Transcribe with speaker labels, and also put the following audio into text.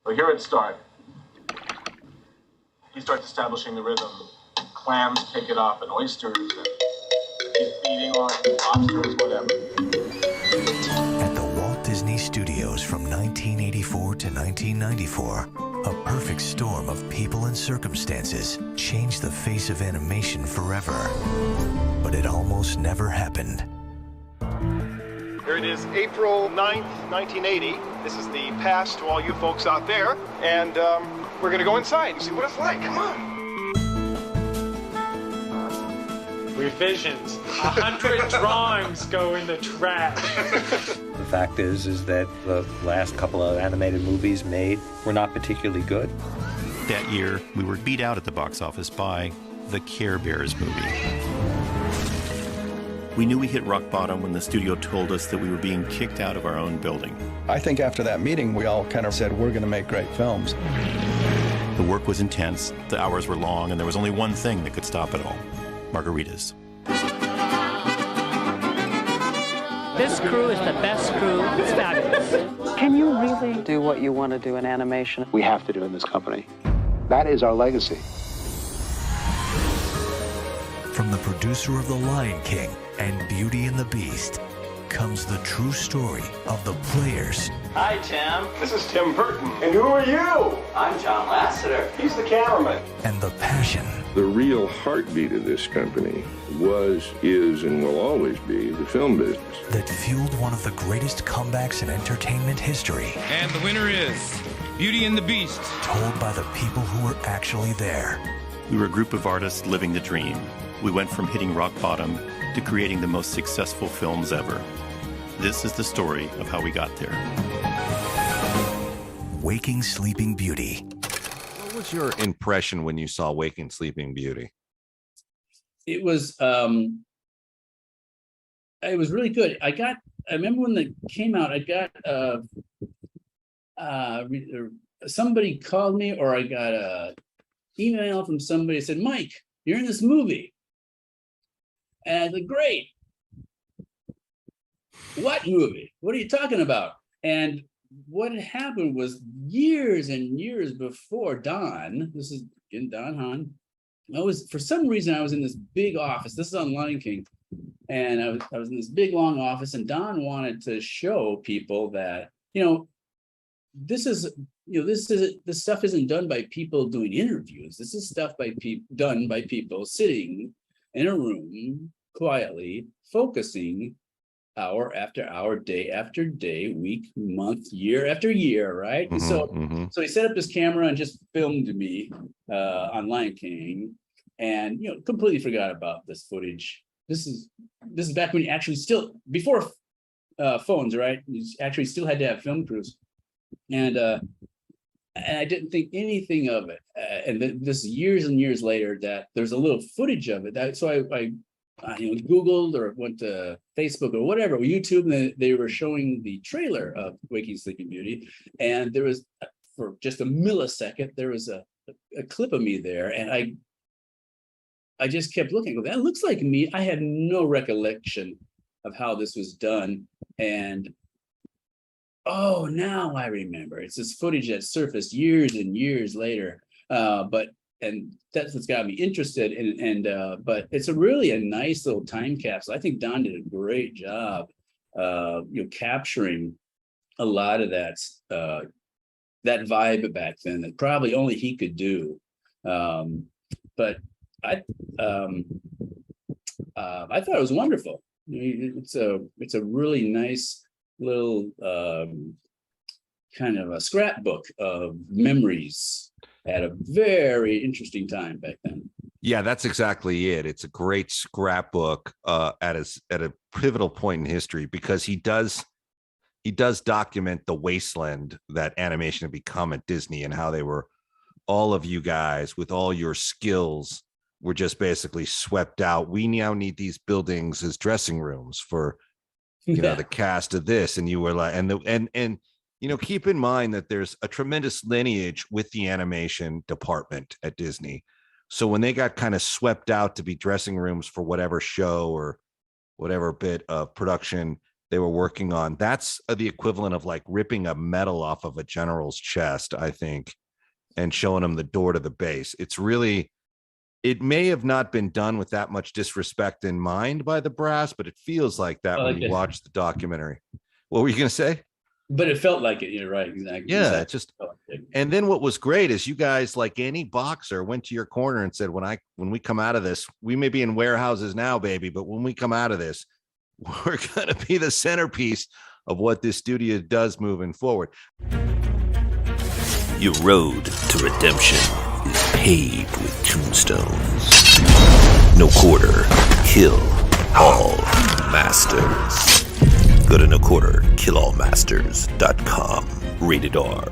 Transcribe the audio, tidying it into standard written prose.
Speaker 1: So here it starts. He starts establishing the rhythm. Clams pick it up, and oysters, and he's feeding on lobsters, whatever.
Speaker 2: At the Walt Disney Studios from 1984 to 1994, a perfect storm of people and circumstances changed the face of animation forever. But it almost never happened.
Speaker 3: Here it is, April 9th, 1980. This is the past to all you folks out there. And we're going to go inside and see what it's like. Come on.
Speaker 4: Revisions. 100 drawings go in the trash.
Speaker 5: The fact is that the last couple of animated movies made were not particularly good.
Speaker 6: That year, we were beat out at the box office by the Care Bears movie. We knew we hit rock bottom when the studio told us that we were being kicked out of our own building.
Speaker 7: I think after that meeting, we all kind of said, we're going to make great films.
Speaker 6: The work was intense, the hours were long, and there was only one thing that could stop it all: margaritas.
Speaker 8: This crew is the best crew. It's fabulous.
Speaker 9: Can you really do what you want to do in animation?
Speaker 10: We have to do in this company. That is our legacy.
Speaker 2: From the producer of The Lion King and Beauty and the Beast comes the true story of the players.
Speaker 11: Hi, Tim.
Speaker 3: This is Tim Burton. And who are you?
Speaker 11: I'm John Lasseter.
Speaker 3: He's the cameraman.
Speaker 2: And the passion.
Speaker 12: The real heartbeat of this company was, is, and will always be the film business.
Speaker 2: That fueled one of the greatest comebacks in entertainment history.
Speaker 13: And the winner is Beauty and the Beast.
Speaker 2: Told by the people who were actually there.
Speaker 6: We were a group of artists living the dream. We went from hitting rock bottom to creating the most successful films ever. This is the story of how we got there.
Speaker 2: Waking Sleeping Beauty.
Speaker 14: What was your impression when you saw Waking Sleeping Beauty?
Speaker 15: It was really good. I remember when it came out, I got somebody called me, or I got a email from somebody that said, Mike, you're in this movie. And I said, great. What movie? What are you talking about? And what had happened was years and years before Don, this is again Don Hahn, for some reason I was in this big office. This is on Lion King. And I was in this big long office, and Don wanted to show people that, this stuff isn't done by people doing interviews. This is stuff done by people sitting in a room quietly, focusing hour after hour, day after day, week, month, year after year, right?
Speaker 14: Mm-hmm,
Speaker 15: So he set up his camera and just filmed me on Lion King, and completely forgot about this footage. This is back when you actually before phones, right? You actually still had to have film crews, and I didn't think anything of it. And this years and years later, that there's a little footage of it. So I Googled or went to Facebook or whatever, or YouTube, and they were showing the trailer of Waking Sleeping Beauty, and there was, for just a millisecond, there was a clip of me there, and I just kept looking. That looks like me. I had no recollection of how this was done, and oh, now I remember. It's this footage that surfaced years and years later, and that's what's got me interested in. But it's really a nice little time capsule. I think Don did a great job, capturing a lot of that vibe back then that probably only he could do. But I thought it was wonderful. It's a really nice little kind of a scrapbook of memories at a very interesting time back then.
Speaker 14: Yeah, that's exactly it. It's a great scrapbook at a pivotal point in history, because he does document the wasteland that animation had become at Disney, and how they were, all of you guys with all your skills were just basically swept out. We now need these buildings as dressing rooms for the cast of this, and you were like, and keep in mind that there's a tremendous lineage with the animation department at Disney. So when they got kind of swept out to be dressing rooms for whatever show or whatever bit of production, they were working on. That's the equivalent of like ripping a medal off of a general's chest, I think, and showing him the door to the base. It's really, it may have not been done with that much disrespect in mind by the brass, but it feels like that when you watch the documentary. What were you going to say?
Speaker 15: But it felt like it. You're right. Exactly.
Speaker 14: Yeah. It just, and then what was great is you guys, like any boxer, went to your corner and said, when we come out of this, we may be in warehouses now, baby, but when we come out of this, we're going to be the centerpiece of what this studio does moving forward.
Speaker 16: Your road to redemption is paved with tombstones. No quarter, kill all masters. Go to noquarterkillallmasters.com. Rated R.